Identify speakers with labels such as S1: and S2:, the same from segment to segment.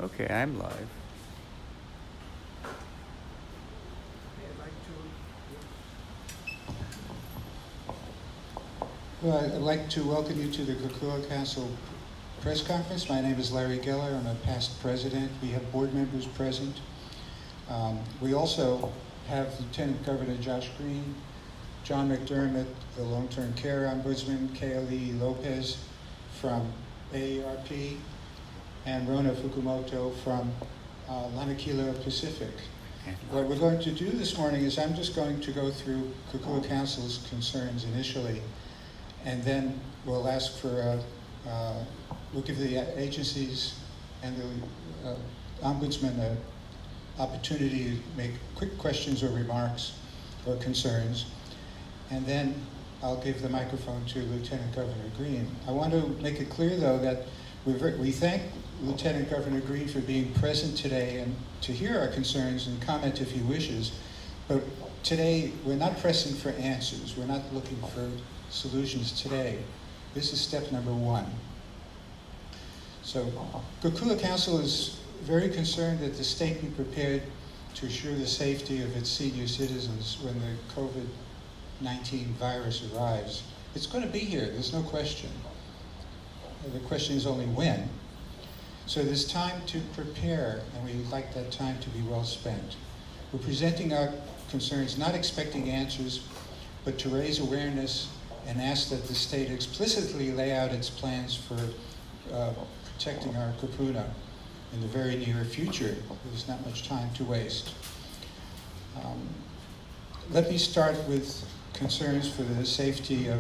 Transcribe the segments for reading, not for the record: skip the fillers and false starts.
S1: Okay, I'm live.
S2: Well, I'd like to welcome you to the Kokua Council press conference. My name is Larry Geller. I'm a past president. We have board members present. We also have Lieutenant Governor Josh Green, John McDermott, the long-term care ombudsman, Kaeli Lopez from AARP, and Rona Fukumoto from Lanakila Pacific. What we're going to do this morning is I'm just going to go through Kokua Council's concerns initially, and then we'll ask for we'll give the agencies and the ombudsman an opportunity to make quick questions or remarks or concerns. And then I'll give the microphone to Lieutenant Governor Green. I want to make it clear, though, that we thank Lieutenant Governor Green for being present today and to hear our concerns and comment if he wishes. But today, we're not pressing for answers. We're not looking for solutions today. This is step number one. So, Kokua Council is very concerned that the state be prepared to assure the safety of its senior citizens when the COVID-19 virus arrives. It's going to be here, there's no question. The question is only when. So there's time to prepare, and we would like that time to be well spent. We're presenting our concerns, not expecting answers, but to raise awareness and ask that the state explicitly lay out its plans for protecting our kupuna in the very near future. There's not much time to waste. Let me start with concerns for the safety of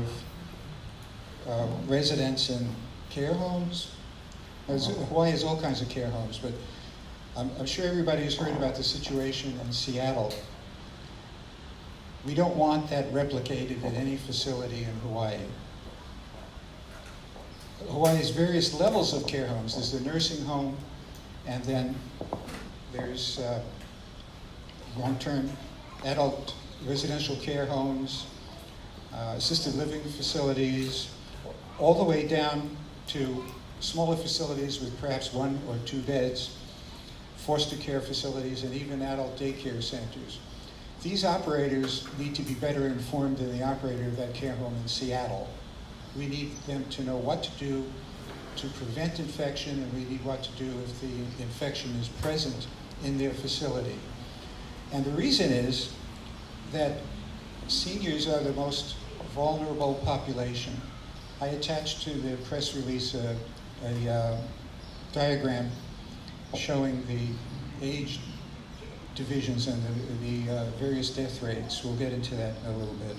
S2: residents in care homes. Hawaii has all kinds of care homes, but I'm sure everybody has heard about the situation in Seattle. We don't want that replicated at any facility in Hawaii. Hawaii has various levels of care homes. There's the nursing home, and then there's long-term adult residential care homes, assisted living facilities, all the way down to smaller facilities with perhaps 1 or 2 beds, foster care facilities, and even adult daycare centers. These operators need to be better informed than the operator of that care home in Seattle. We need them to know what to do to prevent infection, and we need what to do if the infection is present in their facility. And the reason is that seniors are the most vulnerable population. I attached to the press release a diagram showing the age divisions and the various death rates. We'll get into that in a little bit.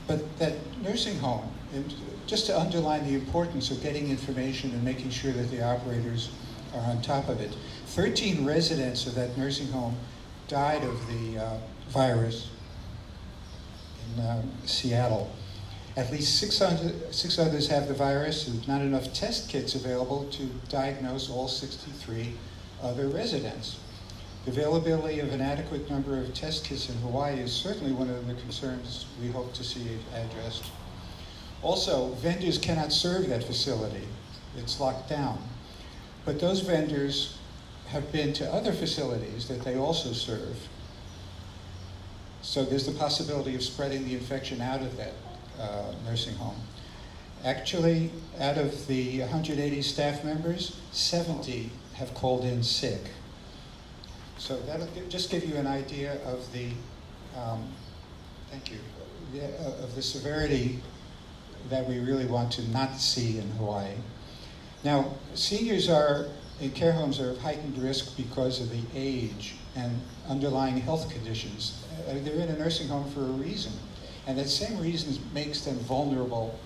S2: But that nursing home, and just to underline the importance of getting information and making sure that the operators are on top of it. 13 residents of that nursing home died of the virus in Seattle. At least six others have the virus. There's not enough test kits available to diagnose all 63 other residents. The availability of an adequate number of test kits in Hawaii is certainly one of the concerns we hope to see addressed. Also, vendors cannot serve that facility. It's locked down. But those vendors have been to other facilities that they also serve. So there's the possibility of spreading the infection out of that nursing home. Actually, out of the 180 staff members, 70 have called in sick. So that'll just give you an idea of the, of the severity that we really want to not see in Hawaii. Now, seniors in care homes are of heightened risk because of the age and underlying health conditions. They're in a nursing home for a reason. And that same reason makes them vulnerable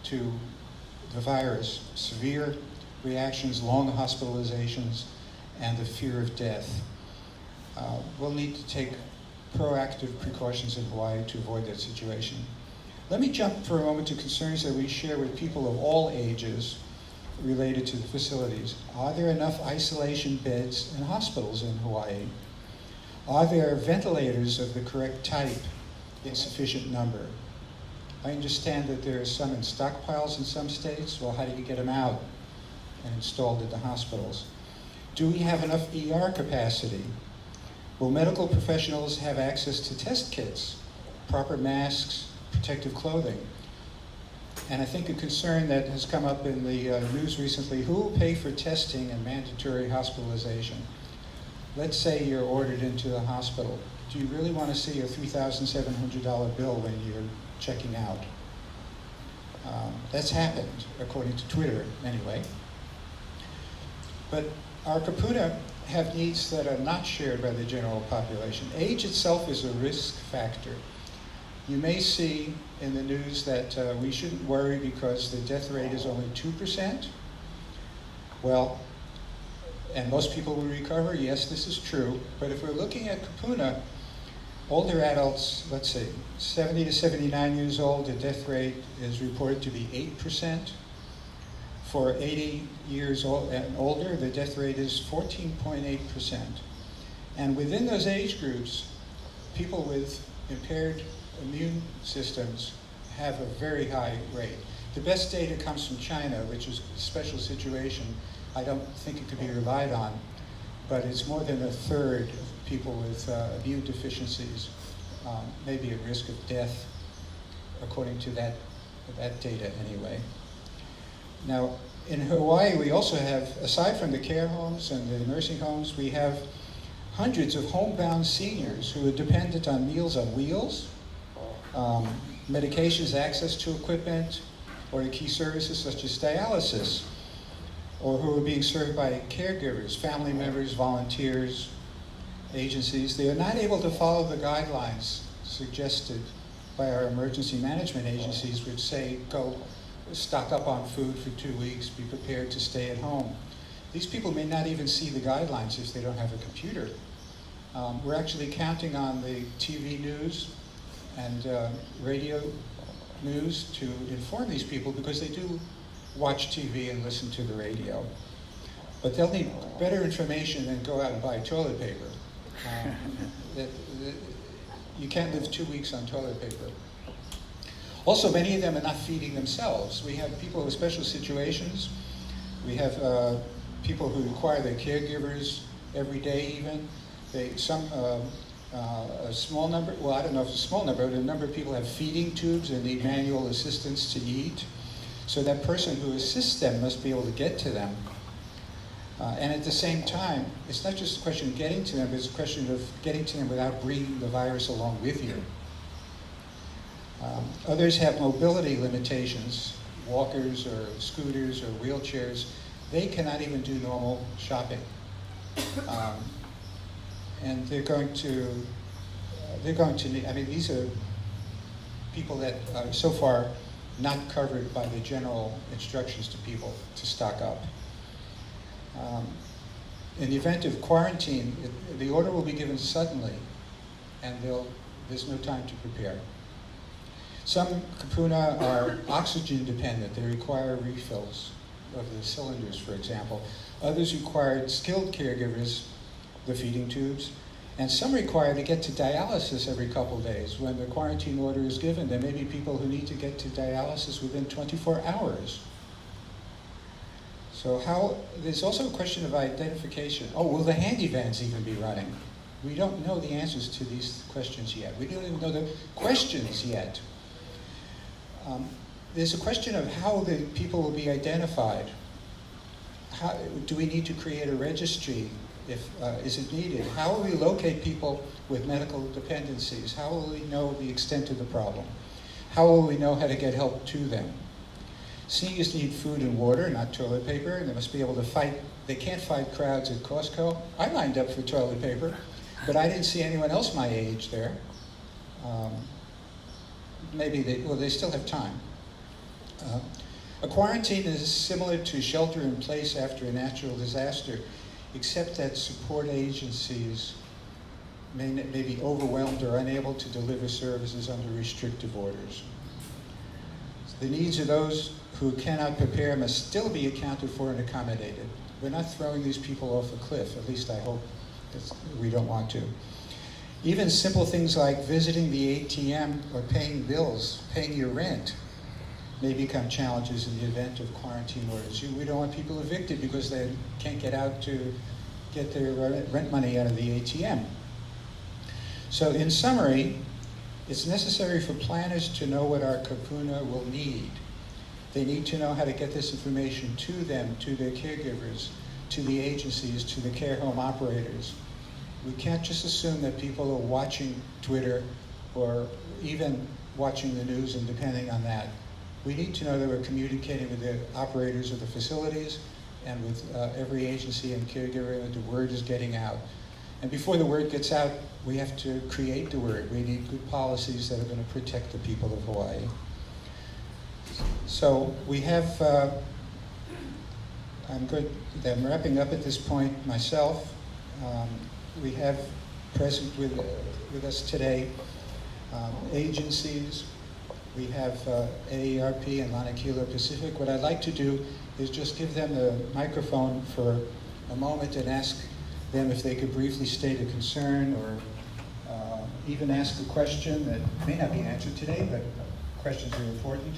S2: to the virus, severe reactions, long hospitalizations, and the fear of death. We'll need to take proactive precautions in Hawaii to avoid that situation. Let me jump for a moment to concerns that we share with people of all ages related to the facilities. Are there enough isolation beds in hospitals in Hawaii? Are there ventilators of the correct type in sufficient number? I understand that there are some in stockpiles in some states. Well, how do you get them out? and installed at the hospitals? Do we have enough ER capacity? Will medical professionals have access to test kits, proper masks, protective clothing? And I think a concern that has come up in the news recently, who will pay for testing and mandatory hospitalization? Let's say you're ordered into the hospital. Do you really want to see a $3,700 bill when you're checking out? That's happened, according to Twitter, anyway. But our kupuna have needs that are not shared by the general population. Age itself is a risk factor. You may see in the news that we shouldn't worry because the death rate is only 2%. Well, and most people will recover. Yes, this is true. But if we're looking at kupuna, older adults, let's say 70 to 79 years old, the death rate is reported to be 8%. For 80 years old and older, the death rate is 14.8%. And within those age groups, people with impaired immune systems have a very high rate. The best data comes from China, which is a special situation. I don't think it could be relied on, but it's more than a third of people with immune deficiencies may be at risk of death, according to that data anyway. Now, in Hawaii, we also have, aside from the care homes and the nursing homes, we have hundreds of homebound seniors who are dependent on Meals on Wheels, medications, access to equipment, or to key services such as dialysis, or who are being served by caregivers, family members, volunteers, agencies. They are not able to follow the guidelines suggested by our emergency management agencies, which say, go stock up on food for 2 weeks, be prepared to stay at home. These people may not even see the guidelines if they don't have a computer. We're actually counting on the TV news and radio news to inform these people, because they do watch TV and listen to the radio. But they'll need better information than go out and buy toilet paper. You can't live 2 weeks on toilet paper. Also, many of them are not feeding themselves. We have people with special situations. We have people who require their caregivers every day even. A small number, well, I don't know if it's a small number, but a number of people have feeding tubes and need manual assistance to eat. So that person who assists them must be able to get to them. And at the same time, it's not just a question of getting to them, it's a question of getting to them without bringing the virus along with you. Others have mobility limitations, walkers or scooters or wheelchairs. They cannot even do normal shopping. And they're going to need, I mean, these are people that are so far not covered by the general instructions to people to stock up. In the event of quarantine, the order will be given suddenly, and there's no time to prepare. Some kupuna are oxygen dependent. They require refills of the cylinders, for example. Others require skilled caregivers, the feeding tubes, and some require to get to dialysis every couple days. When the quarantine order is given, there may be people who need to get to dialysis within 24 hours. So there's also a question of identification. Oh, will the handy vans even be running? We don't know the answers to these questions yet. We don't even know the questions yet. There's a question of how the people will be identified. Do we need to create a registry? Is it needed? How will we locate people with medical dependencies? How will we know the extent of the problem? How will we know how to get help to them? Seniors need food and water, not toilet paper, and they must be able to fight. They can't fight crowds at Costco. I lined up for toilet paper, but I didn't see anyone else my age there. Maybe they still have time. A quarantine is similar to shelter in place after a natural disaster, except that support agencies may be overwhelmed or unable to deliver services under restrictive orders. The needs of those who cannot prepare must still be accounted for and accommodated. We're not throwing these people off a cliff, at least I hope we don't want to. Even simple things like visiting the ATM or paying bills, paying your rent, may become challenges in the event of quarantine orders. We don't want people evicted because they can't get out to get their rent money out of the ATM. So in summary, it's necessary for planners to know what our kupuna will need. They need to know how to get this information to them, to their caregivers, to the agencies, to the care home operators. We can't just assume that people are watching Twitter or even watching the news and depending on that. We need to know that we're communicating with the operators of the facilities and with every agency and caregiver, that the word is getting out. And before the word gets out, we have to create the word. We need good policies that are going to protect the people of Hawaii. So we have, I'm wrapping up at this point myself. We have present with us today agencies. We have AARP and Lanakila Pacific. What I'd like to do is just give them the microphone for a moment and ask them if they could briefly state a concern or even ask a question that may not be answered today, but questions are important.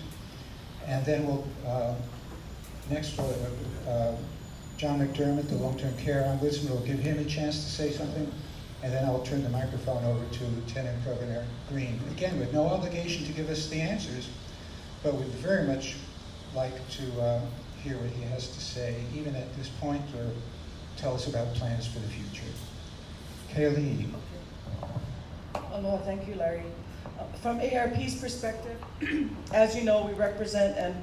S2: And then we'll, next, John McDermott, the long-term care ombudsman, will give him a chance to say something, and then I'll turn the microphone over to Lieutenant Governor Green. Again, with no obligation to give us the answers, but we'd very much like to hear what he has to say, even at this point, or tell us about plans for the future. Kaylee.
S1: Aloha, thank you, Larry. From ARP's perspective, as you know, we represent and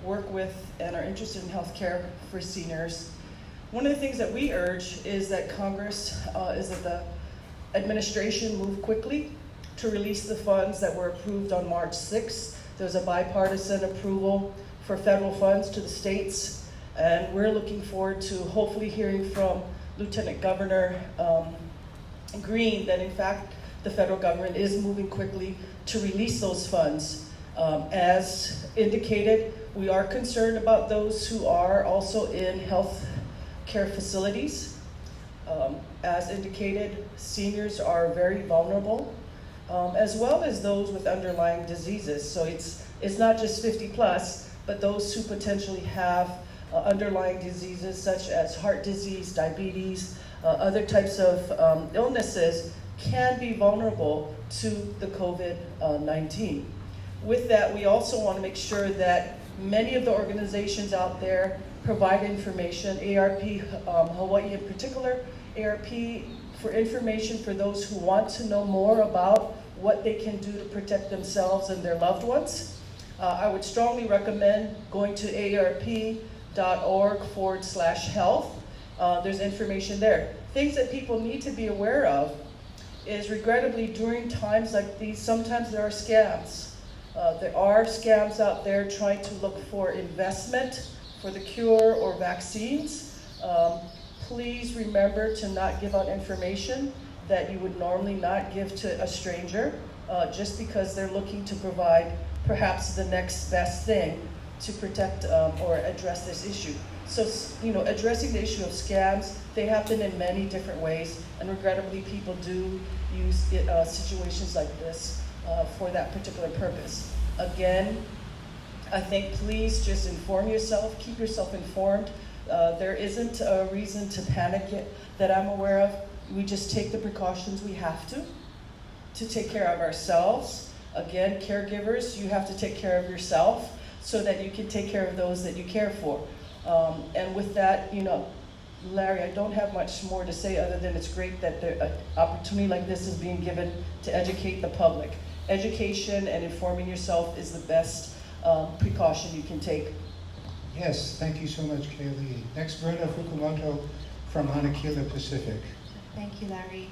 S1: work with and are interested in health care for seniors. One of the things that we urge is that Congress, is that the administration move quickly to release the funds that were approved on March 6th. There's a bipartisan approval for federal funds to the states, and we're looking forward to hopefully hearing from Lieutenant Governor Green that in fact the federal government is moving quickly to release those funds. As indicated, we are concerned about those who are also in health care facilities. As indicated, seniors are very vulnerable, as well as those with underlying diseases. So it's not just 50 plus, but those who potentially have underlying diseases such as heart disease, diabetes, other types of illnesses can be vulnerable to the COVID-19. With that, we also want to make sure that many of the organizations out there provide information, ARP Hawaii in particular, ARP for information for those who want to know more about what they can do to protect themselves and their loved ones. I would strongly recommend going to arp.org/health. There's information there. Things that people need to be aware of is, regrettably, during times like these, sometimes there are scams. There are scams out there trying to look for investment for the cure or vaccines. Please remember to not give out information that you would normally not give to a stranger, just because they're looking to provide perhaps the next best thing to protect or address this issue. So, addressing the issue of scams, they happen in many different ways, and regrettably people do use situations like this for that particular purpose. Again, I think please just inform yourself, keep yourself informed. There isn't a reason to panic that I'm aware of. We just take the precautions we have to take care of ourselves. Again, caregivers, you have to take care of yourself so that you can take care of those that you care for. And with that, Larry, I don't have much more to say other than it's great that an opportunity like this is being given to educate the public. Education and informing yourself is the best precaution you can take.
S2: Yes, thank you so much, Kaylee. Next, Brenda Fukumoto from Lanakila Pacific.
S3: Thank you, Larry.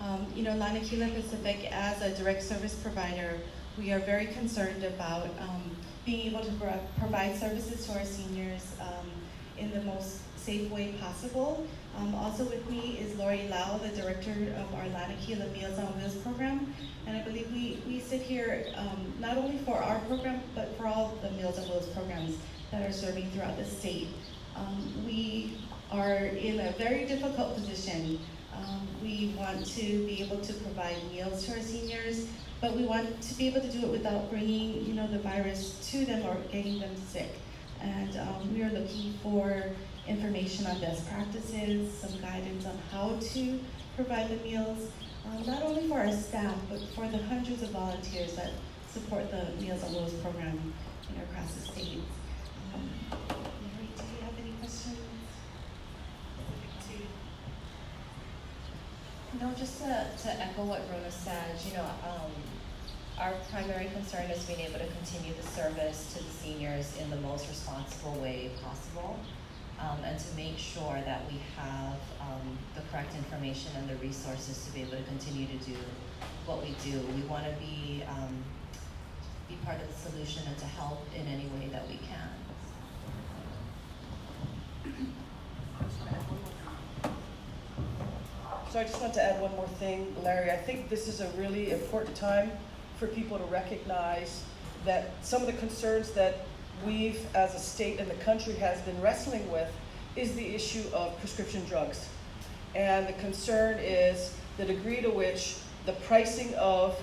S3: Lanakila Pacific, as a direct service provider, we are very concerned about being able to provide services to our seniors in the most safe way possible. Also with me is Lori Lau, the director of our Lanakila Meals on Wheels program. And I believe we sit here not only for our program, but for all the Meals on Wheels programs that are serving throughout the state. We are in a very difficult position. We want to be able to provide meals to our seniors, but we want to be able to do it without bringing, the virus to them or getting them sick. And we are looking for information on best practices, some guidance on how to provide the meals, not only for our staff, but for the hundreds of volunteers that support the Meals on Wheels program across the state. Mary, do you have any questions?
S4: No, just to echo what Rona said, our primary concern is being able to continue the service to the seniors in the most responsible way possible, and to make sure that we have the correct information and the resources to be able to continue to do what we do. We want to be part of the solution and to help in any way that we can.
S1: So I just want to add one more thing, Larry. I think this is a really important time for people to recognize that some of the concerns that we've, as a state and the country, has been wrestling with is the issue of prescription drugs. And the concern is the degree to which the pricing of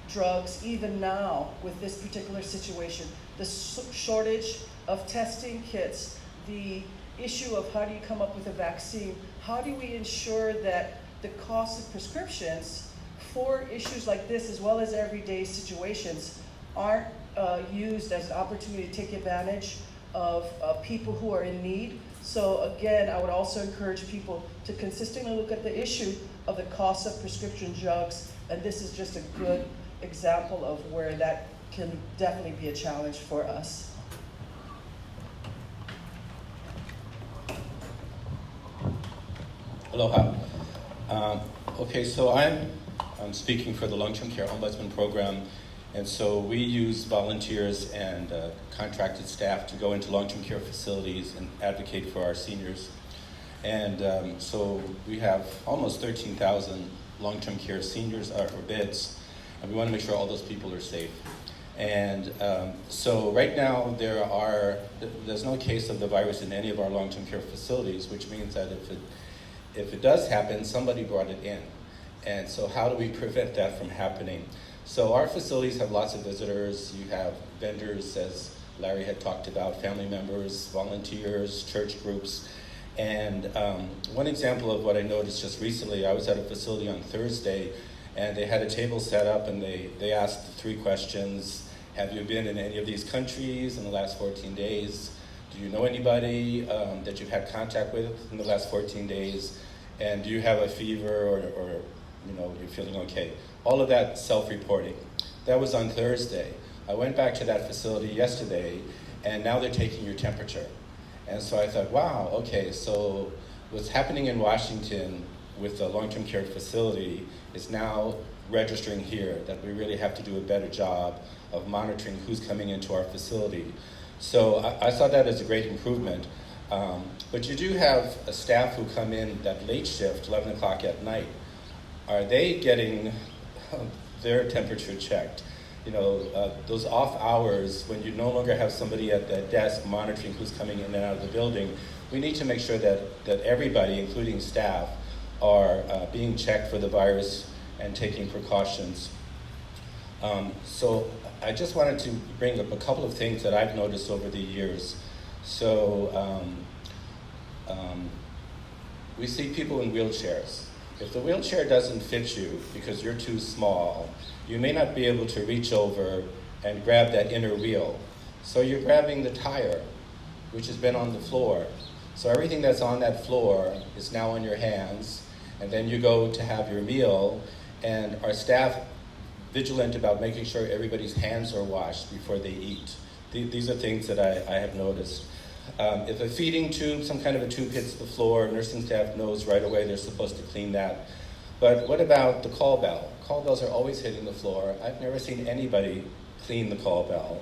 S1: drugs, even now with this particular situation, the shortage of testing kits, the issue of how do you come up with a vaccine, how do we ensure that the cost of prescriptions for issues like this, as well as everyday situations, aren't used as an opportunity to take advantage of people who are in need. So again, I would also encourage people to consistently look at the issue of the cost of prescription drugs, and this is just a good example of where that can definitely be a challenge for us.
S5: Aloha. Okay, so I'm speaking for the Long-Term Care Ombudsman Program, and so we use volunteers and contracted staff to go into long-term care facilities and advocate for our seniors. And so we have almost 13,000 long-term care seniors or beds, and we want to make sure all those people are safe. And so right now there's no case of the virus in any of our long-term care facilities, which means that if it does happen, somebody brought it in. And so how do we prevent that from happening? So our facilities have lots of visitors. You have vendors, as Larry had talked about, family members, volunteers, church groups. And one example of what I noticed just recently, I was at a facility on Thursday, and they had a table set up, and they asked 3 questions. Have you been in any of these countries in the last 14 days? Do you know anybody that you've had contact with in the last 14 days? And do you have a fever or you're feeling okay? All of that self-reporting. That was on Thursday. I went back to that facility yesterday, and now they're taking your temperature. And so I thought, wow, okay, so what's happening in Washington with the long-term care facility is now registering here, that we really have to do a better job of monitoring who's coming into our facility. So I saw that as a great improvement. But you do have a staff who come in that late shift, 11 o'clock at night. Are they getting their temperature checked? Those off hours when you no longer have somebody at the desk monitoring who's coming in and out of the building, we need to make sure that everybody, including staff, are being checked for the virus and taking precautions. So I just wanted to bring up a couple of things that I've noticed over the years. So we see people in wheelchairs. If the wheelchair doesn't fit you because you're too small, you may not be able to reach over and grab that inner wheel. So you're grabbing the tire, which has been on the floor. So everything that's on that floor is now on your hands, and then you go to have your meal, and our staff vigilant about making sure everybody's hands are washed before they eat. These are things that I have noticed. If a feeding tube, some kind of a tube hits the floor, nursing staff knows right away they're supposed to clean that. But what about the call bell? Call bells are always hitting the floor. I've never seen anybody clean the call bell.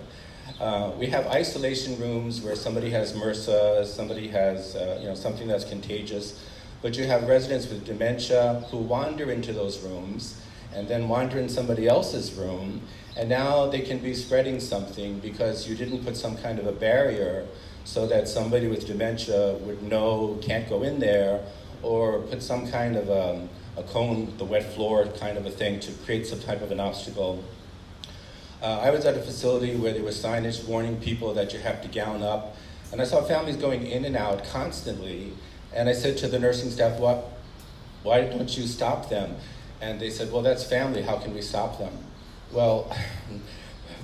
S5: We have isolation rooms where somebody has MRSA, somebody has something that's contagious, but you have residents with dementia who wander into those rooms and then wander in somebody else's room, and now they can be spreading something because you didn't put some kind of a barrier so that somebody with dementia would know can't go in there, or put some kind of a cone, the wet floor kind of a thing to create some type of an obstacle. I was at a facility where there was signage warning people that you have to gown up, and I saw families going in and out constantly, and I said to the nursing staff, why don't you stop them? And they said, well, that's family, how can we stop them? Well,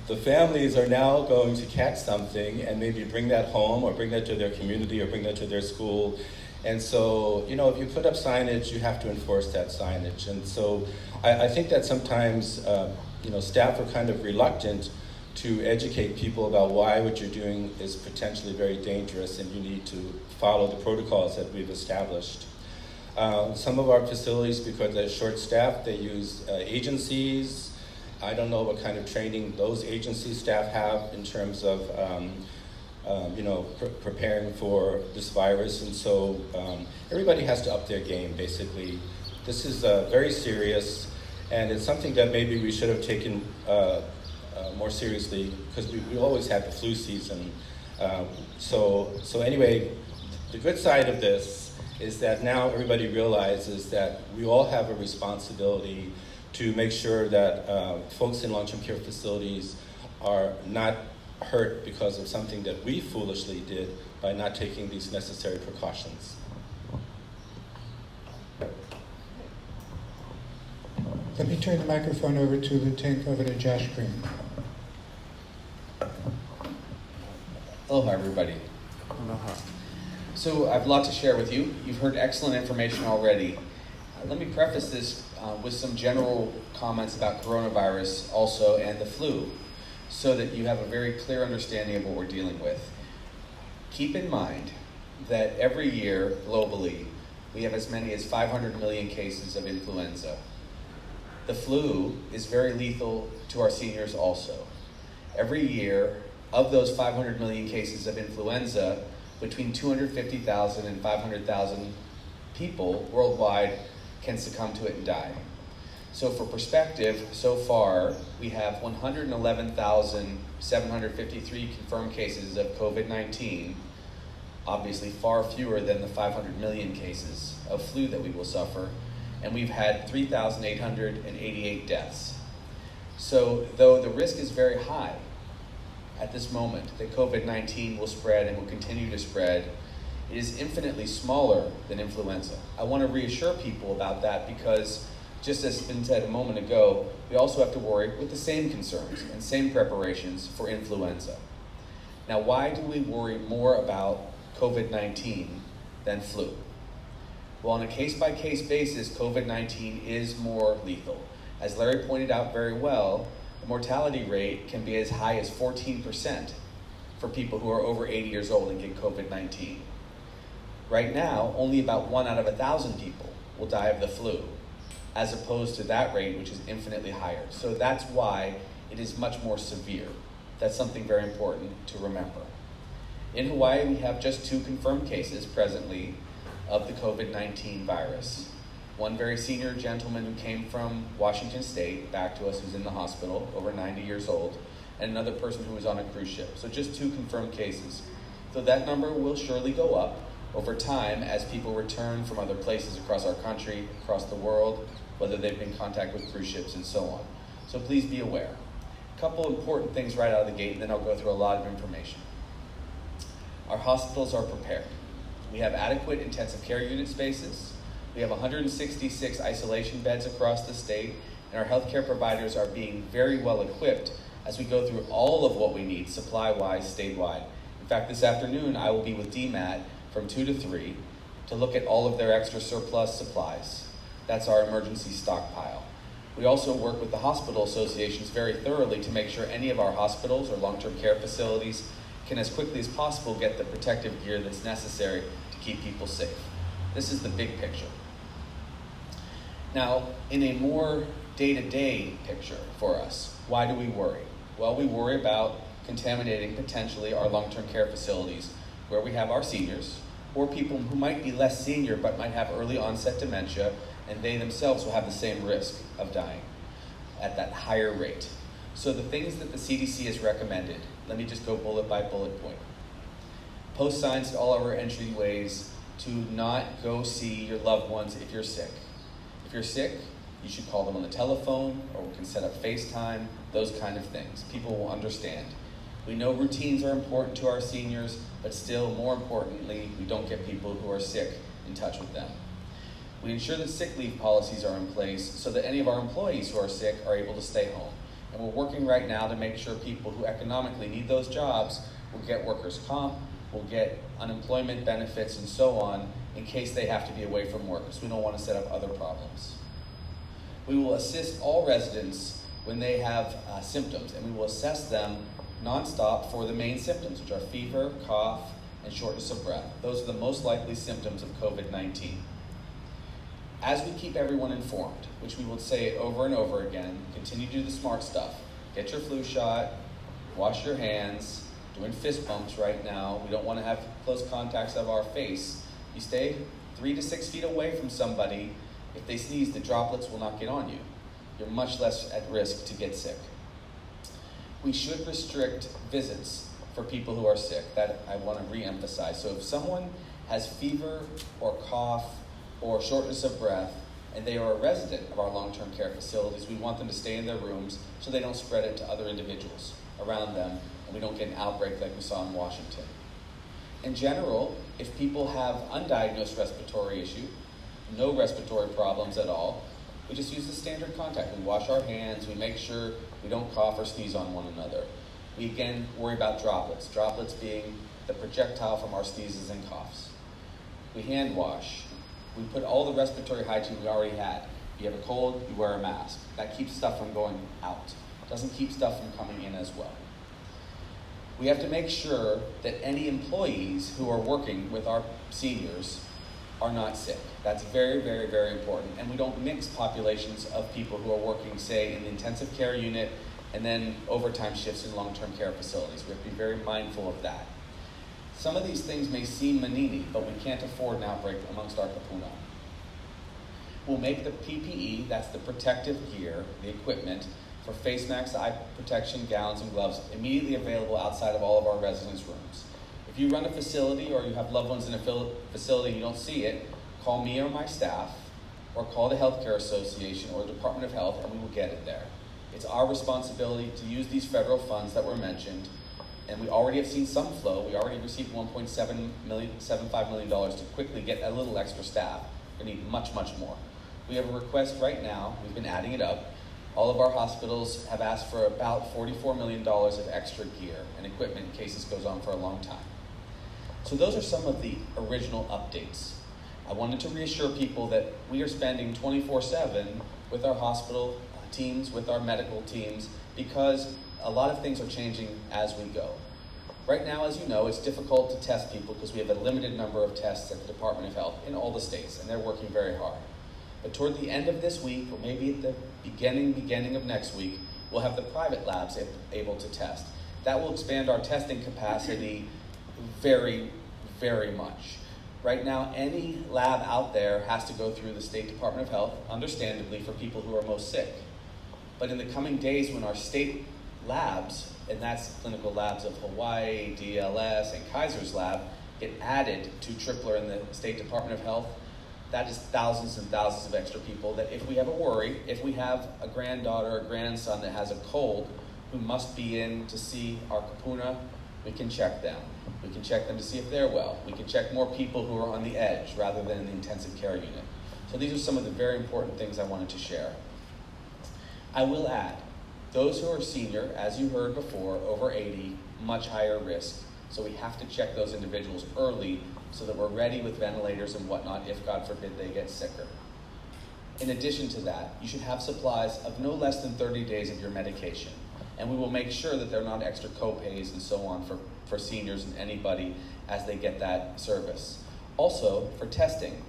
S5: the families are now going to catch something and maybe bring that home or bring that to their community or bring that to their school. And so, you know, if you put up signage, you have to enforce that signage. And so I think that sometimes, you know, staff are kind of reluctant to educate people about why what you're doing is potentially very dangerous and you need to follow the protocols that we've established. Some of our facilities, because they're short staffed, they use agencies. I don't know what kind of training those agency staff have in terms of you know, preparing for this virus, and so everybody has to up their game, basically. This is very serious, and it's something that maybe we should have taken more seriously, because we always have the flu season. So anyway, the good side of this is that now everybody realizes that we all have a responsibility to make sure that folks in long-term care facilities are not hurt because of something that we foolishly did by not taking these necessary precautions.
S2: Let me turn the microphone over to Lieutenant Governor Josh Green.
S6: Aloha, everybody.
S2: Aloha.
S6: So I have a lot to share with you. You've heard excellent information already. Let me preface this with some general comments about coronavirus also and the flu, so that you have a very clear understanding of what we're dealing with. Keep in mind that every year globally, we have as many as 500 million cases of influenza. The flu is very lethal to our seniors also. Every year, of those 500 million cases of influenza, between 250,000 and 500,000 people worldwide can succumb to it and die. So for perspective, so far, we have 111,753 confirmed cases of COVID-19, obviously far fewer than the 500 million cases of flu that we will suffer, and we've had 3,888 deaths. So though the risk is very high at this moment that COVID-19 will spread and will continue to spread, it is infinitely smaller than influenza. I want to reassure people about that because, just as has been said a moment ago, we also have to worry with the same concerns and same preparations for influenza. Now, why do we worry more about COVID-19 than flu? Well, on a case-by-case basis, COVID-19 is more lethal. As Larry pointed out very well, the mortality rate can be as high as 14% for people who are over 80 years old and get COVID-19. Right now, only about 1 out of 1,000 people will die of the flu, as opposed to that rate, which is infinitely higher. So that's why it is much more severe. That's something very important to remember. In Hawaii, we have just 2 confirmed cases presently of the COVID-19 virus. One very senior gentleman who came from Washington State back to us, who's in the hospital, over 90 years old, and another person who was on a cruise ship. So just 2 confirmed cases. So that number will surely go up over time as people return from other places across our country, across the world, whether they've been in contact with cruise ships and so on. So please be aware. A couple important things right out of the gate, and then I'll go through a lot of information. Our hospitals are prepared. We have adequate intensive care unit spaces. We have 166 isolation beds across the state, and our healthcare providers are being very well equipped as we go through all of what we need supply-wise, statewide. In fact, this afternoon I will be with DMAT from 2 to 3 to look at all of their extra surplus supplies. That's our emergency stockpile. We also work with the hospital associations very thoroughly to make sure any of our hospitals or long-term care facilities can as quickly as possible get the protective gear that's necessary to keep people safe. This is the big picture. Now, in a more day-to-day picture for us, why do we worry? Well, we worry about contaminating potentially our long-term care facilities where we have our seniors or people who might be less senior but might have early onset dementia, and they themselves will have the same risk of dying at that higher rate. So the things that the CDC has recommended, let me just go bullet by bullet point. Post signs at all our entryways to not go see your loved ones if you're sick. If If you're sick, you should call them on the telephone, or we can set up FaceTime, those kind of things. People will understand. We know routines are important to our seniors, but still, more importantly, we don't get people who are sick in touch with them. We ensure that sick leave policies are in place so that any of our employees who are sick are able to stay home. And we're working right now to make sure people who economically need those jobs will get workers' comp, will get unemployment benefits, and so on, in case they have to be away from work, because we don't want to set up other problems. We will assist all residents when they have symptoms, and we will assess them nonstop for the main symptoms, which are fever, cough, and shortness of breath. Those are the most likely symptoms of COVID-19. As we keep everyone informed, which we will say over and over again, continue to do the smart stuff. Get your flu shot, wash your hands, doing fist bumps right now. We don't want to have close contacts of our face. You stay 3 to 6 feet away from somebody. If they sneeze, the droplets will not get on you. You're much less at risk to get sick. We should restrict visits for people who are sick. That I want to re-emphasize. So if someone has fever or cough or shortness of breath, and they are a resident of our long-term care facilities, we want them to stay in their rooms so they don't spread it to other individuals around them, and we don't get an outbreak like we saw in Washington. In general, if people have undiagnosed respiratory issue, no respiratory problems at all, we just use the standard contact. We wash our hands, we make sure we don't cough or sneeze on one another. We again worry about droplets being the projectile from our sneezes and coughs. We hand wash. We put all the respiratory hygiene we already had. If you have a cold, you wear a mask. That keeps stuff from going out. It doesn't keep stuff from coming in as well. We have to make sure that any employees who are working with our seniors are not sick. That's very, very, very important. And we don't mix populations of people who are working, say, in the intensive care unit and then overtime shifts in long-term care facilities. We have to be very mindful of that. Some of these things may seem manini, but we can't afford an outbreak amongst our kupuna. We'll make the PPE, that's the protective gear, the equipment, for face masks, eye protection, gowns, and gloves, immediately available outside of all of our residents' rooms. If you run a facility or you have loved ones in a facility and you don't see it, call me or my staff, or call the Healthcare Association or the Department of Health, and we will get it there. It's our responsibility to use these federal funds that were mentioned, and we already have seen some flow. We already received $1.75 million to quickly get a little extra staff. We need much, much more. We have a request right now. We've been adding it up. All of our hospitals have asked for about $44 million of extra gear and equipment in case this goes on for a long time. So those are some of the original updates. I wanted to reassure people that we are spending 24/7 with our hospital teams, with our medical teams, because a lot of things are changing as we go. Right now, as you know, it's difficult to test people because we have a limited number of tests at the Department of Health in all the states, and they're working very hard. But toward the end of this week, or maybe at the beginning of next week, we'll have the private labs able to test. That will expand our testing capacity very, very much. Right now, any lab out there has to go through the State Department of Health, understandably, for people who are most sick. But in the coming days, when our state labs, and that's clinical labs of Hawaii, DLS, and Kaiser's lab, get added to Tripler in the State Department of Health, that is thousands and thousands of extra people that if we have a worry, if we have a granddaughter or grandson that has a cold who must be in to see our kupuna, we can check them. We can check them to see if they're well. We can check more people who are on the edge rather than in the intensive care unit. So these are some of the very important things I wanted to share. I will add, those who are senior, as you heard before, over 80, much higher risk. So we have to check those individuals early so that we're ready with ventilators and whatnot if, God forbid, they get sicker. In addition to that, you should have supplies of no less than 30 days of your medication. And we will make sure that there are not extra co-pays and so on for seniors and anybody as they get that service. Also, for testing,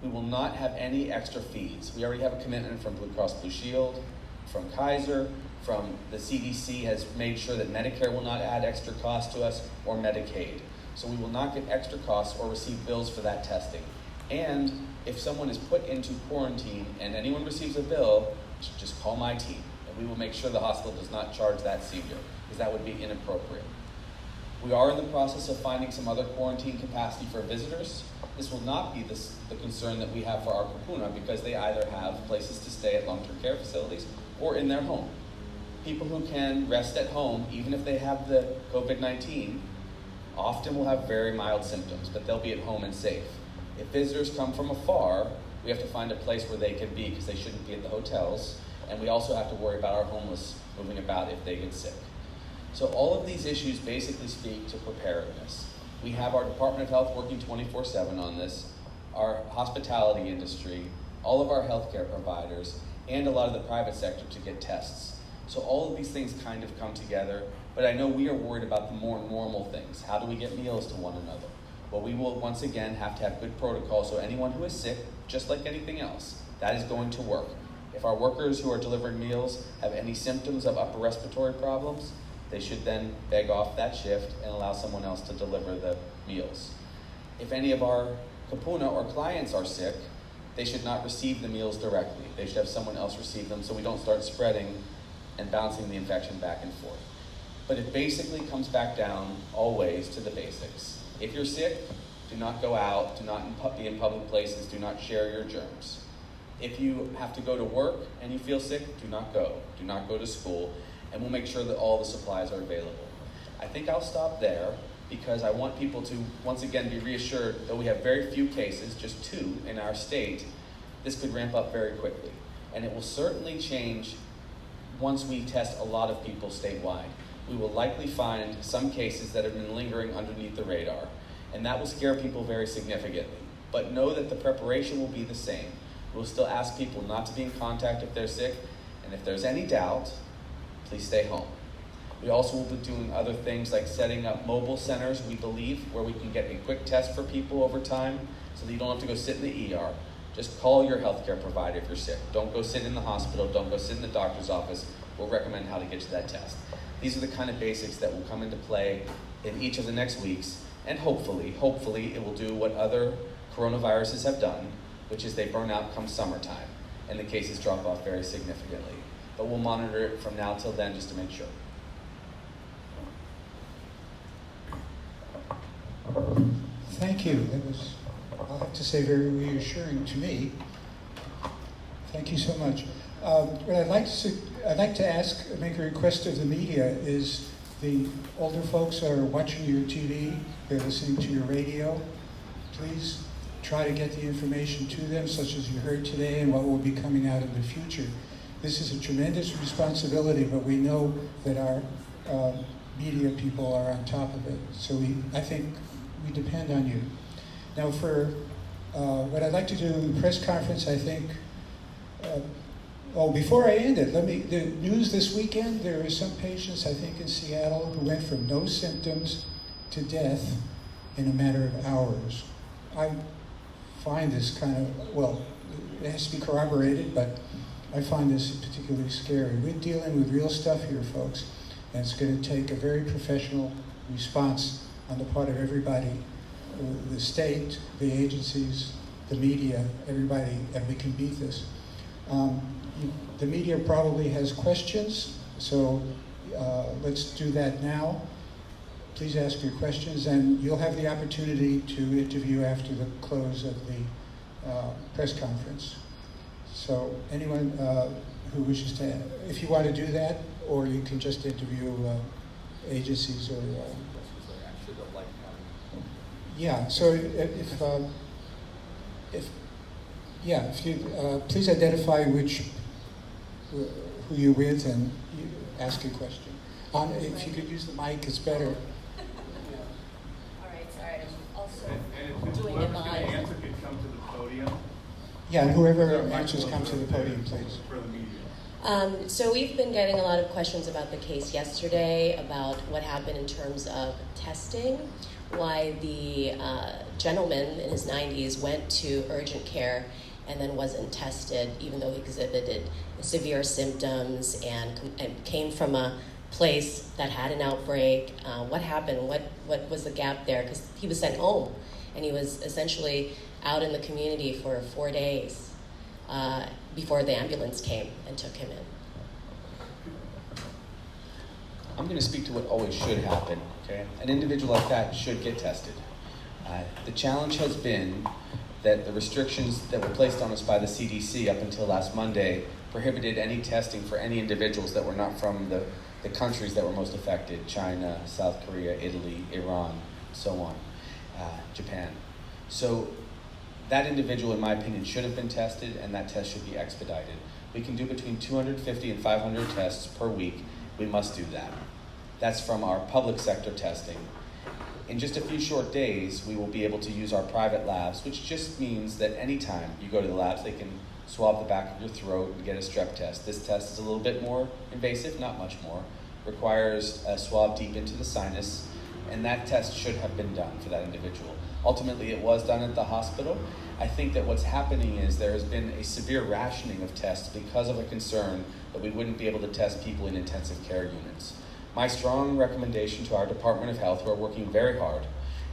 S6: we will not have any extra fees. We already have a commitment from Blue Cross Blue Shield, from Kaiser, from the CDC has made sure that Medicare will not add extra costs to us, or Medicaid. So we will not get extra costs or receive bills for that testing. And if someone is put into quarantine and anyone receives a bill, just call my team. And we will make sure the hospital does not charge that senior, because that would be inappropriate. We are in the process of finding some other quarantine capacity for visitors. This will not be the concern that we have for our kupuna, because they either have places to stay at long-term care facilities or in their home. People who can rest at home, even if they have the COVID-19, often will have very mild symptoms, but they'll be at home and safe. If visitors come from afar, we have to find a place where they can be, because they shouldn't be at the hotels. And we also have to worry about our homeless moving about if they get sick. So all of these issues basically speak to preparedness. We have our Department of Health working 24/7 on this, our hospitality industry, all of our healthcare providers, and a lot of the private sector to get tests. So all of these things kind of come together, but I know we are worried about the more normal things. How do we get meals to one another? Well, we will once again have to have good protocol, so anyone who is sick, just like anything else, that is going to work. If our workers who are delivering meals have any symptoms of upper respiratory problems, they should then beg off that shift and allow someone else to deliver the meals. If any of our kupuna or clients are sick, they should not receive the meals directly. They should have someone else receive them so we don't start spreading and bouncing the infection back and forth. But it basically comes back down always to the basics. If you're sick, do not go out, do not be in public places, do not share your germs. If you have to go to work and you feel sick, do not go. Do not go to school, and we'll make sure that all the supplies are available. I think I'll stop there because I want people to once again be reassured that we have very few cases, just 2 in our state. This could ramp up very quickly, and it will certainly change once we test a lot of people statewide. We will likely find some cases that have been lingering underneath the radar, and that will scare people very significantly. But know that the preparation will be the same. We'll still ask people not to be in contact if they're sick, and if there's any doubt, please stay home. We also will be doing other things like setting up mobile centers, we believe, where we can get a quick test for people over time so that you don't have to go sit in the ER. Just call your healthcare provider if you're sick. Don't go sit in the hospital, don't go sit in the doctor's office. We'll recommend how to get you that test. These are the kind of basics that will come into play in each of the next weeks, and hopefully it will do what other coronaviruses have done, which is they burn out come summertime, and the cases drop off very significantly. But we'll monitor it from now till then just to make sure.
S2: Thank you. That was, I'll have to say, very reassuring to me. Thank you so much. What I'd like to ask, make a request of the media is the older folks are watching your TV, they're listening to your radio. Please try to get the information to them, such as you heard today and what will be coming out in the future. This is a tremendous responsibility, but we know that our media people are on top of it. So I think we depend on you. Now for what I'd like to do in the press conference, I think, before I end it, the news this weekend, there are some patients, I think in Seattle, who went from no symptoms to death in a matter of hours. I find this kind of, it has to be corroborated, but I find this particularly scary. We're dealing with real stuff here, folks, and it's going to take a very professional response on the part of everybody, the state, the agencies, the media, everybody, and we can beat this. The media probably has questions, so let's do that now. Please ask your questions, and you'll have the opportunity to interview after the close of the press conference. So anyone who wishes to, if you want to do that, or you can just interview agencies or. Yeah. So if you please identify who you're with and you ask your question. If you could use the mic, it's better.
S7: All right, sorry. I'm also
S8: And
S7: doing it
S8: whoever's going to
S7: live.
S8: answer could come to the podium.
S2: Yeah, and whoever answers, come to the podium, please.
S8: For the media.
S7: So we've been getting a lot of questions about the case yesterday, about what happened in terms of testing, why the gentleman in his 90s went to urgent care and then wasn't tested, even though he exhibited severe symptoms and came from a place that had an outbreak. What happened? What was the gap there? Because he was sent home, and he was essentially out in the community for 4 days before the ambulance came and took him in.
S6: I'm going to speak to what always should happen, Okay? An individual like that should get tested. The challenge has been that the restrictions that were placed on us by the CDC up until last Monday prohibited any testing for any individuals that were not from the countries that were most affected: China, South Korea, Italy, Iran, so on, Japan. So that individual, in my opinion, should have been tested, and that test should be expedited. We can do between 250 and 500 tests per week. We must do that. That's from our public sector testing. In just a few short days, we will be able to use our private labs, which just means that anytime you go to the labs, they can swab the back of your throat and get a strep test. This test is a little bit more invasive, not much more. Requires a swab deep into the sinus, and that test should have been done for that individual. Ultimately, it was done at the hospital. I think that what's happening is there has been a severe rationing of tests because of a concern that we wouldn't be able to test people in intensive care units. My strong recommendation to our Department of Health, who are working very hard,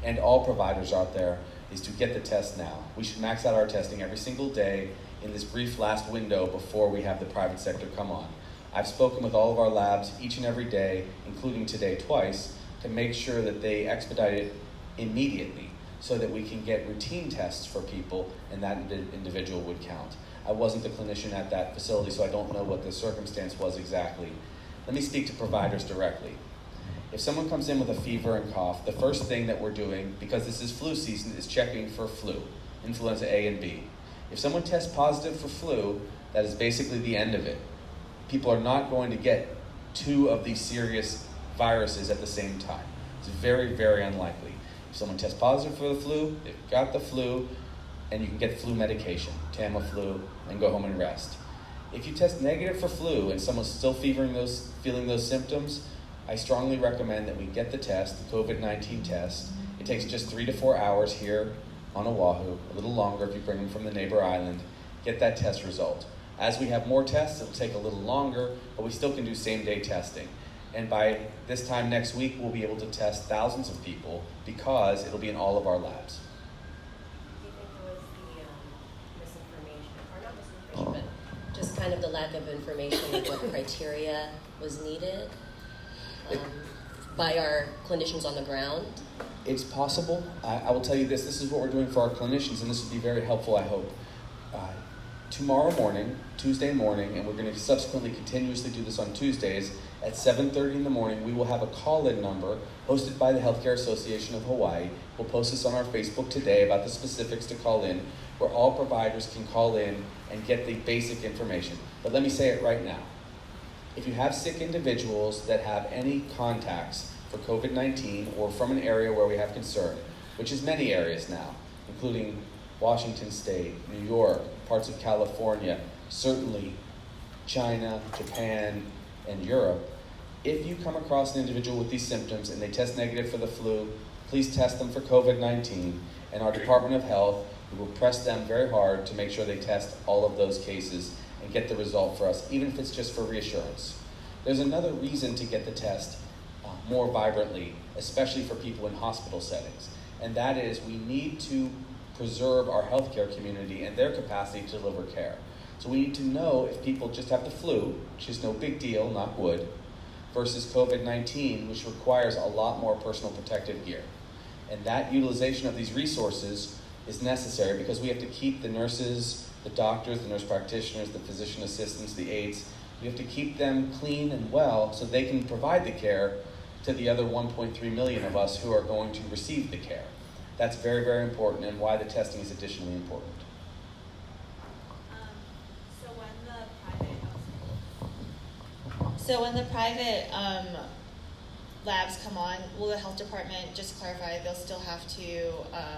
S6: and all providers out there, is to get the test now. We should max out our testing every single day in this brief last window before we have the private sector come on. I've spoken with all of our labs each and every day, including today twice, to make sure that they expedite it immediately so that we can get routine tests for people and that individual would count. I wasn't the clinician at that facility, so I don't know what the circumstance was exactly. Let me speak to providers directly. If someone comes in with a fever and cough, the first thing that we're doing, because this is flu season, is checking for flu, influenza A and B. If someone tests positive for flu, that is basically the end of it. People are not going to get two of these serious viruses at the same time. It's very, very unlikely. If someone tests positive for the flu, they've got the flu, and you can get flu medication, Tamiflu, and go home and rest. If you test negative for flu and someone's still feeling those symptoms, I strongly recommend that we get the test, the COVID-19 test. It takes just 3 to 4 hours here on Oahu, a little longer if you bring them from the neighbor island. Get that test result. As we have more tests, it'll take a little longer, but we still can do same-day testing. And by this time next week, we'll be able to test thousands of people because it'll be in all of our labs.
S7: Do you think it was the misinformation, or not misinformation, but just kind of the lack of information of what criteria was needed by our clinicians on the ground?
S6: It's possible. I will tell you this is what we're doing for our clinicians, and this would be very helpful, I hope. Tomorrow morning, Tuesday morning, and we're going to subsequently continuously do this on Tuesdays, at 7:30 in the morning, we will have a call-in number hosted by the Healthcare Association of Hawaii. We'll post this on our Facebook today about the specifics to call in, where all providers can call in and get the basic information. But let me say it right now. If you have sick individuals that have any contacts for COVID-19 or from an area where we have concern, which is many areas now, including Washington State, New York, parts of California, certainly China, Japan, and Europe, if you come across an individual with these symptoms and they test negative for the flu, please test them for COVID-19, and our Department of Health will press them very hard to make sure they test all of those cases and get the result for us, even if it's just for reassurance. There's another reason to get the test more vibrantly, especially for people in hospital settings, and that is we need to preserve our healthcare community and their capacity to deliver care. So we need to know if people just have the flu, which is no big deal, knock wood, versus COVID-19, which requires a lot more personal protective gear. And that utilization of these resources is necessary because we have to keep the nurses, the doctors, the nurse practitioners, the physician assistants, the aides, we have to keep them clean and well so they can provide the care to the other 1.3 million of us who are going to receive the care. That's very, very important, and why the testing is additionally important.
S8: So when the private labs come on, will the health department, just to clarify, they'll still have to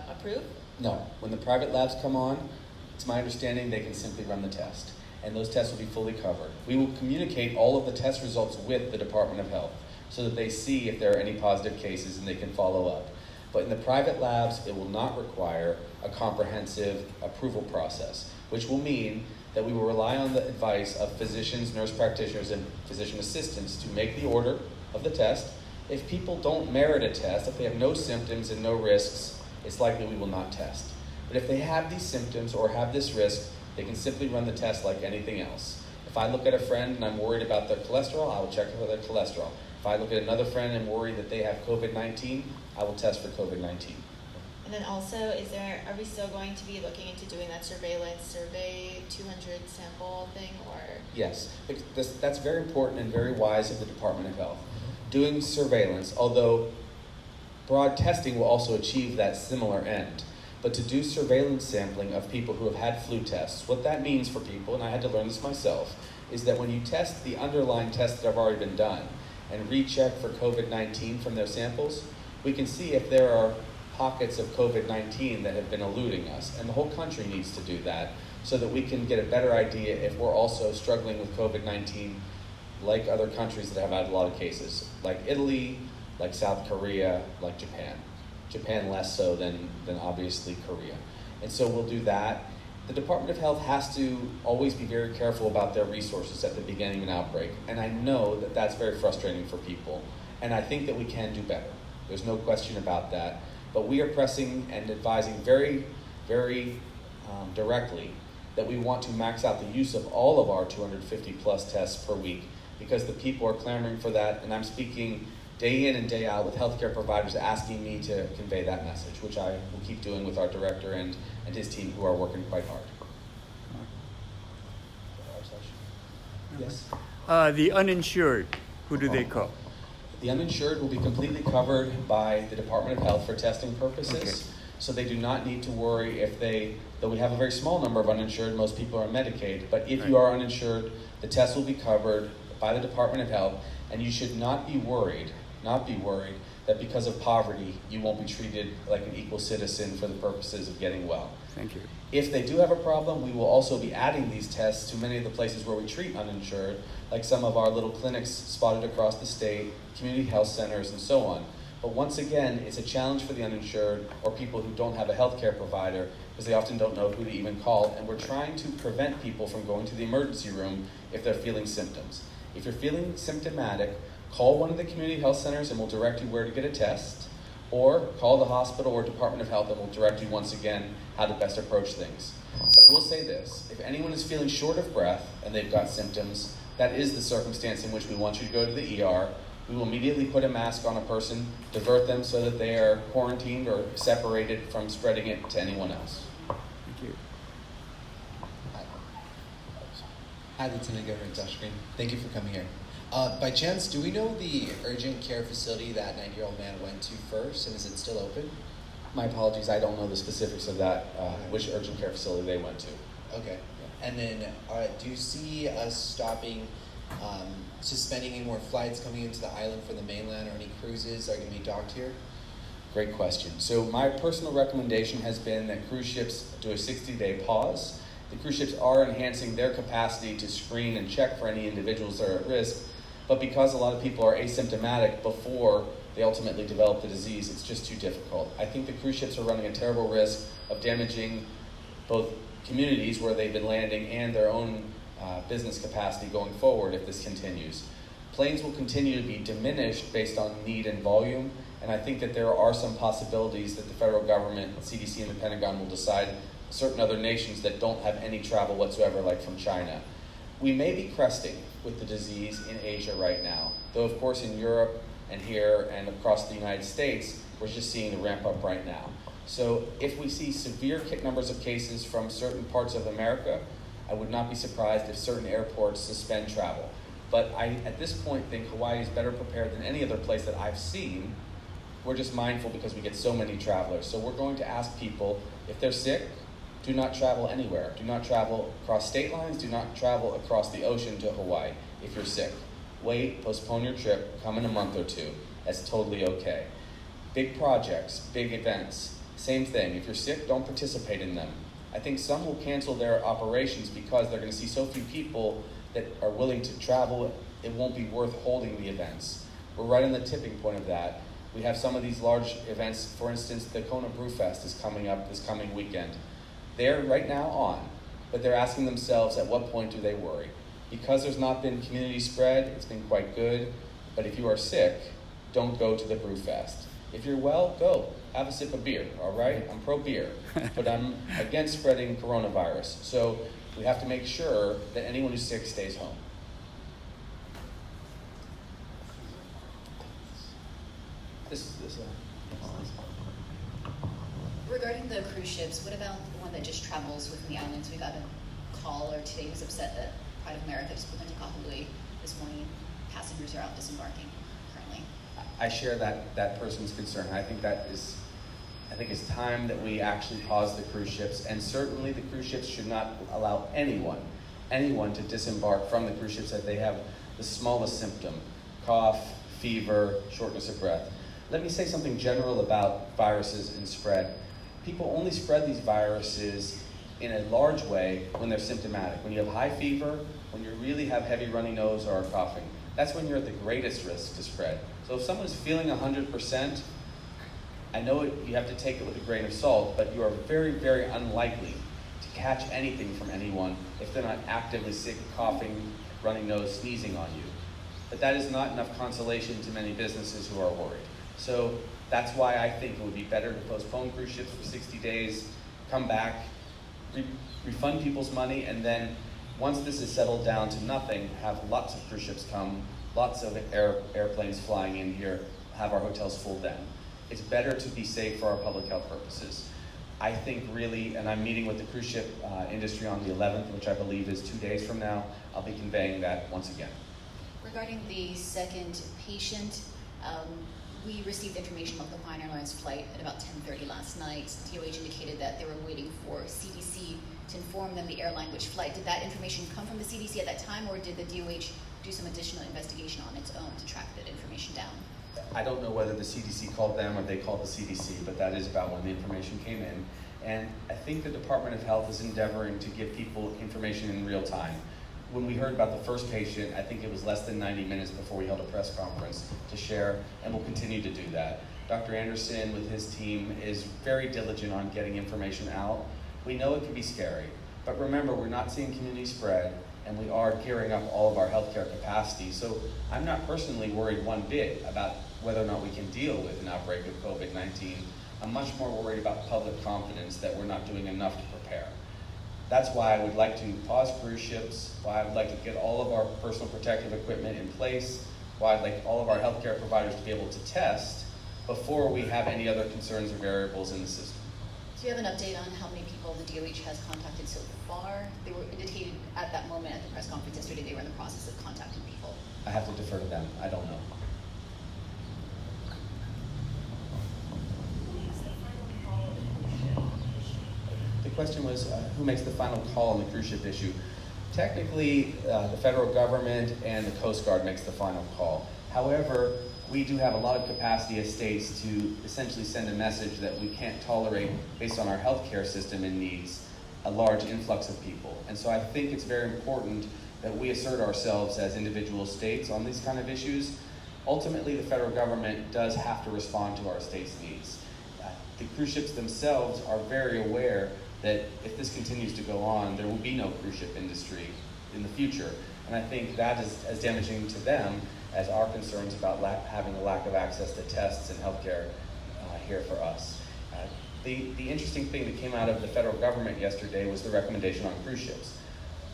S8: approve?
S6: No. When the private labs come on, it's my understanding they can simply run the test, and those tests will be fully covered. We will communicate all of the test results with the Department of Health so that they see if there are any positive cases and they can follow up. But in the private labs, it will not require a comprehensive approval process, which will mean that we will rely on the advice of physicians, nurse practitioners, and physician assistants to make the order of the test. If people don't merit a test, if they have no symptoms and no risks, it's likely we will not test. But if they have these symptoms or have this risk, they can simply run the test like anything else. If I look at a friend and I'm worried about their cholesterol, I will check for their cholesterol. If If I look at another friend and worry that they have COVID-19, I will test for COVID-19.
S8: And then also, are we still going to be looking into doing that surveillance survey 200 sample thing, or?
S6: Yes, that's very important and very wise of the Department of Health. Doing surveillance, although broad testing will also achieve that similar end, but to do surveillance sampling of people who have had flu tests, what that means for people, and I had to learn this myself, is that when you test the underlying tests that have already been done and recheck for COVID-19 from their samples, we can see if there are pockets of COVID-19 that have been eluding us. And the whole country needs to do that so that we can get a better idea if we're also struggling with COVID-19 like other countries that have had a lot of cases, like Italy, like South Korea, like Japan. Japan less so than obviously Korea. And so we'll do that. The Department of Health has to always be very careful about their resources at the beginning of an outbreak. And I know that that's very frustrating for people. And I think that we can do better. There's no question about that. But we are pressing and advising very, very directly that we want to max out the use of all of our 250 plus tests per week, because the people are clamoring for that. And I'm speaking day in and day out with healthcare providers asking me to convey that message, which I will keep doing with our director and his team, who are working quite hard. Yes?
S9: The uninsured, who do they call?
S6: The uninsured will be completely covered by the Department of Health for testing purposes.
S9: Okay.
S6: So they do not need to worry though we have a very small number of uninsured, most people are Medicaid, but if you are uninsured, the test will be covered by the Department of Health, and you should not be worried that because of poverty, you won't be treated like an equal citizen for the purposes of getting well.
S9: Thank you.
S6: If they do have a problem, we will also be adding these tests to many of the places where we treat uninsured, like some of our little clinics spotted across the state, community health centers, and so on. But once again, it's a challenge for the uninsured or people who don't have a healthcare provider, because they often don't know who to even call, and we're trying to prevent people from going to the emergency room if they're feeling symptoms. If you're feeling symptomatic, call one of the community health centers and we'll direct you where to get a test, or call the hospital or Department of Health and we'll direct you once again how to best approach things. But I will say this, if anyone is feeling short of breath and they've got symptoms, that is the circumstance in which we want you to go to the ER. We will immediately put a mask on a person, divert them so that they are quarantined or separated from spreading it to anyone else.
S9: Thank you.
S10: Hi, Lieutenant Governor Josh Green. Thank you for coming here. By chance, do we know the urgent care facility that 90-year-old man went to first, and is it still open?
S6: My apologies, I don't know the specifics of that, which urgent care facility they went to.
S10: Okay. And then, do you see us stopping, suspending any more flights coming into the island from the mainland, or any cruises are going to be docked here?
S6: Great question. So my personal recommendation has been that cruise ships do a 60-day pause. The cruise ships are enhancing their capacity to screen and check for any individuals that are at risk, but because a lot of people are asymptomatic before they ultimately develop the disease, it's just too difficult. I think the cruise ships are running a terrible risk of damaging both communities where they've been landing and their own business capacity going forward if this continues. Planes will continue to be diminished based on need and volume, and I think that there are some possibilities that the federal government, CDC, and the Pentagon will decide certain other nations that don't have any travel whatsoever, like from China. We may be cresting with the disease in Asia right now, though of course in Europe and here and across the United States, we're just seeing the ramp up right now. So if we see severe numbers of cases from certain parts of America, I would not be surprised if certain airports suspend travel. But I, at this point, think Hawaii is better prepared than any other place that I've seen. We're just mindful because we get so many travelers. So we're going to ask people, if they're sick, do not travel anywhere. Do not travel across state lines. Do not travel across the ocean to Hawaii if you're sick. Wait, postpone your trip, come in a month or two. That's totally okay. Big projects, big events, same thing. If you're sick, don't participate in them. I think some will cancel their operations because they're going to see so few people that are willing to travel, it won't be worth holding the events. We're right on the tipping point of that. We have some of these large events, for instance, the Kona Brew Fest is coming up this coming weekend. They're right now on, but they're asking themselves at what point do they worry? Because there's not been community spread, it's been quite good, but if you are sick, don't go to the Brew Fest. If you're well, go. Have a sip of beer, all right? I'm pro-beer, but I'm against spreading coronavirus. So we have to make sure that anyone who's sick stays home. This
S11: Regarding the cruise ships, what about the one that just travels within the islands? We got a call, or today was upset that Pride of America just put into Kahului this morning. Passengers are out disembarking currently.
S6: I share that person's concern. I think it's time that we actually pause the cruise ships, and certainly the cruise ships should not allow anyone to disembark from the cruise ships that they have the smallest symptom, cough, fever, shortness of breath. Let me say something general about viruses and spread. People only spread these viruses in a large way when they're symptomatic. When you have high fever, when you really have heavy runny nose or coughing, that's when you're at the greatest risk to spread. So if someone's feeling 100%, I know you have to take it with a grain of salt, but you are very, very unlikely to catch anything from anyone if they're not actively sick, coughing, runny nose, sneezing on you. But that is not enough consolation to many businesses who are worried. So that's why I think it would be better to postpone cruise ships for 60 days, come back, refund people's money, and then once this is settled down to nothing, have lots of cruise ships come, lots of airplanes flying in here, have our hotels full then. It's better to be safe for our public health purposes. I think really, and I'm meeting with the cruise ship industry on the 11th, which I believe is 2 days from now. I'll be conveying that once again.
S11: Regarding the second patient, we received information about the Hawaiian Airlines flight at about 10:30 last night. DOH indicated that they were waiting for CDC to inform them the airline which flight. Did that information come from the CDC at that time, or did the DOH do some additional investigation on its own to track that information down?
S6: I don't know whether the CDC called them or they called the CDC, but that is about when the information came in. And I think the Department of Health is endeavoring to give people information in real time. When we heard about the first patient, I think it was less than 90 minutes before we held a press conference to share, and we'll continue to do that. Dr. Anderson, with his team, is very diligent on getting information out. We know it can be scary, but remember, we're not seeing community spread, and we are gearing up all of our healthcare capacity. So I'm not personally worried one bit about whether or not we can deal with an outbreak of COVID-19. I'm much more worried about public confidence that we're not doing enough to prepare. That's why I would like to pause cruise ships, why I would like to get all of our personal protective equipment in place, why I'd like all of our healthcare providers to be able to test before we have any other concerns or variables in the system.
S11: Do you have an update on how many people the DOH has contacted so far? They were indicated at that moment at the press conference yesterday they were in the process of contacting people.
S6: I have to defer to them. I don't know. The question was, who makes the final call on the cruise ship issue? Technically, the federal government and the Coast Guard makes the final call. However, we do have a lot of capacity as states to essentially send a message that we can't tolerate, based on our healthcare system and needs, a large influx of people. And so I think it's very important that we assert ourselves as individual states on these kind of issues. Ultimately, the federal government does have to respond to our states' needs. The cruise ships themselves are very aware that if this continues to go on, there will be no cruise ship industry in the future. And I think that is as damaging to them as our concerns about having a lack of access to tests and healthcare here for us. The interesting thing that came out of the federal government yesterday was the recommendation on cruise ships.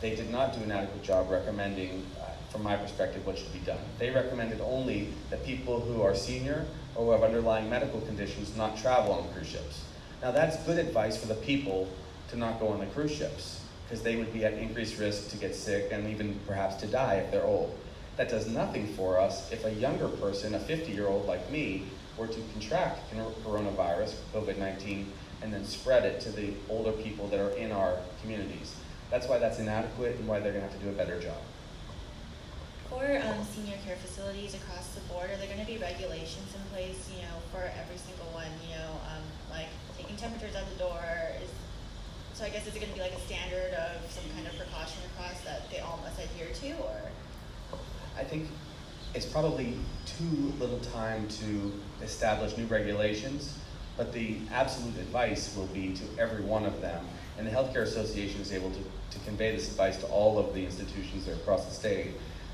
S6: They did not do an adequate job recommending, from my perspective, what should be done. They recommended only that people who are senior or who have underlying medical conditions not travel on cruise ships. Now that's good advice for the people to not go on the cruise ships, because they would be at increased risk to get sick and even perhaps to die if they're old. That does nothing for us if a younger person, a 50-year-old like me, were to contract coronavirus, COVID-19, and then spread it to the older people that are in our communities. That's why that's inadequate and why they're gonna have to do a better job.
S8: For senior care facilities across the board, are there going to be regulations in place, for every single one, like taking temperatures at the door? So I guess is it going to be like a standard of some kind of precaution across that they all must adhere to, or?
S6: I think it's probably too little time to establish new regulations, but the absolute advice will be to every one of them. And the Healthcare Association is able to convey this advice to all of the institutions that are across the state,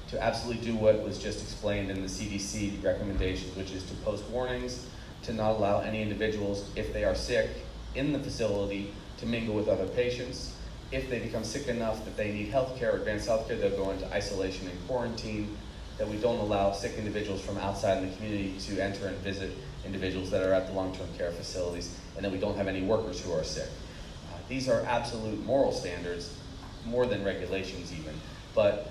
S6: to absolutely do what was just explained in the CDC recommendations, which is to post warnings, to not allow any individuals, if they are sick in the facility, to mingle with other patients. If they become sick enough that they need healthcare or advanced healthcare, they'll go into isolation and quarantine. that we don't allow sick individuals from outside the community to enter and visit individuals that are at the long-term care facilities, and that we don't have any workers who are sick. These are absolute moral standards, more than regulations even. But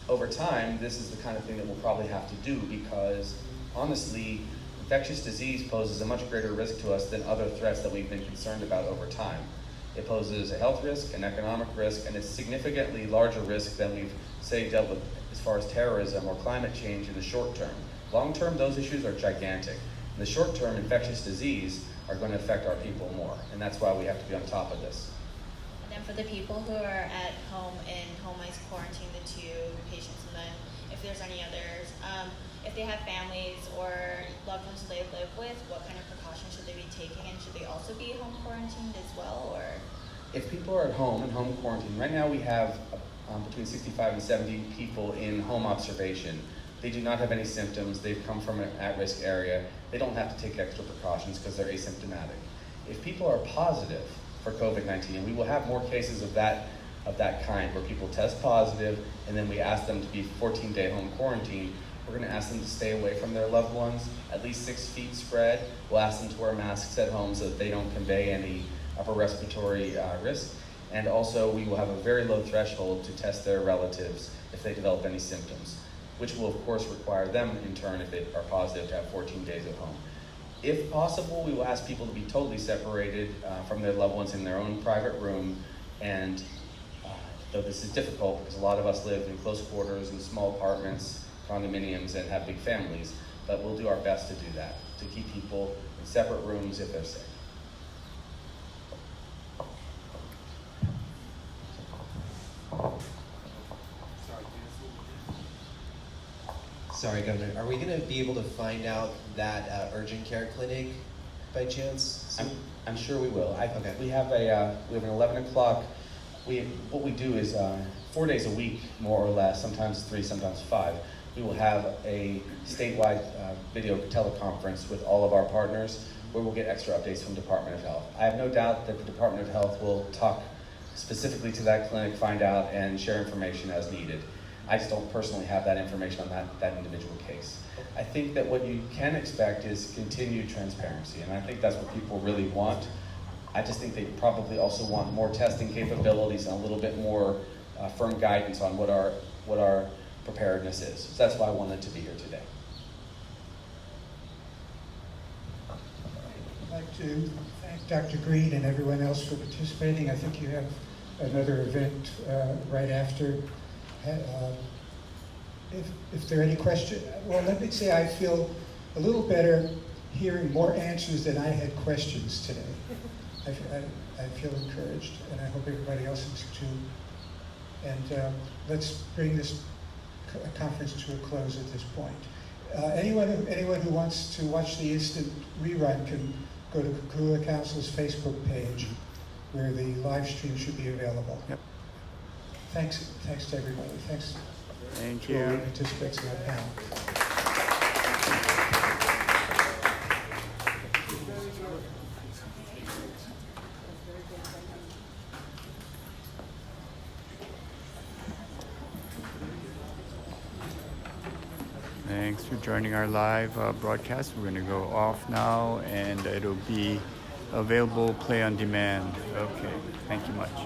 S6: over time, this is the kind of thing that we'll probably have to do, because honestly, infectious disease poses a much greater risk to us than other threats that we've been concerned about over time. It poses a health risk, an economic risk, and a significantly larger risk than we've, say, dealt with as far as terrorism or climate change in the short term. Long term, those issues are gigantic. In the short term, infectious disease are going to affect our people more, and that's why we have to be on top of this.
S8: And then for the people who are at home in home-based quarantine, the two patients, and then if there's any others, if they have families or loved ones they live with, what kind of precautions should they be taking, and should they also be home quarantined as well, or?
S6: If people are at home in home quarantine, right now we have between 65 and 70 people in home observation. They do not have any symptoms. They've come from an at-risk area. They don't have to take extra precautions because they're asymptomatic. If people are positive for COVID-19, and we will have more cases of that kind, where people test positive and then we ask them to be 14-day home quarantine, we're going to ask them to stay away from their loved ones, at least 6 feet spread. We'll ask them to wear masks at home so that they don't convey any upper respiratory risk. And also, we will have a very low threshold to test their relatives if they develop any symptoms, which will of course require them in turn, if they are positive, to have 14 days at home. If possible, we will ask people to be totally separated from their loved ones in their own private room. And though this is difficult because a lot of us live in close quarters in small apartments, condominiums, and have big families, but we'll do our best to do that, to keep people in separate rooms if they're sick.
S10: Sorry, Governor. Are we going to be able to find out that urgent care clinic by chance?
S6: I'm sure we will.
S10: Okay.
S6: We have an 11 o'clock. What we do is 4 days a week, more or less, sometimes 3, sometimes 5. We will have a statewide video teleconference with all of our partners, where we'll get extra updates from Department of Health. I have no doubt that the Department of Health will talk specifically to that clinic, find out, and share information as needed. I just don't personally have that information on that individual case. I think that what you can expect is continued transparency, and I think that's what people really want. I just think they probably also want more testing capabilities and a little bit more firm guidance on what our preparedness is. So that's why I wanted to be here today.
S2: I'd like to thank Dr. Green and everyone else for participating. I think you have another event right after. If there are any questions, well, let me say I feel a little better hearing more answers than I had questions today. I feel encouraged, and I hope everybody else is too. And let's bring this conference to a close at this point. Anyone who wants to watch the instant rerun can go to Kokua Council's Facebook page, where the live stream should be available.
S9: Yep.
S2: Thanks to everybody. Thanks
S9: Thank
S2: to all the
S9: you.
S2: participants in the panel.
S9: Thanks for joining our live broadcast. We're going to go off now, and it'll be available play on demand. Okay, thank you much.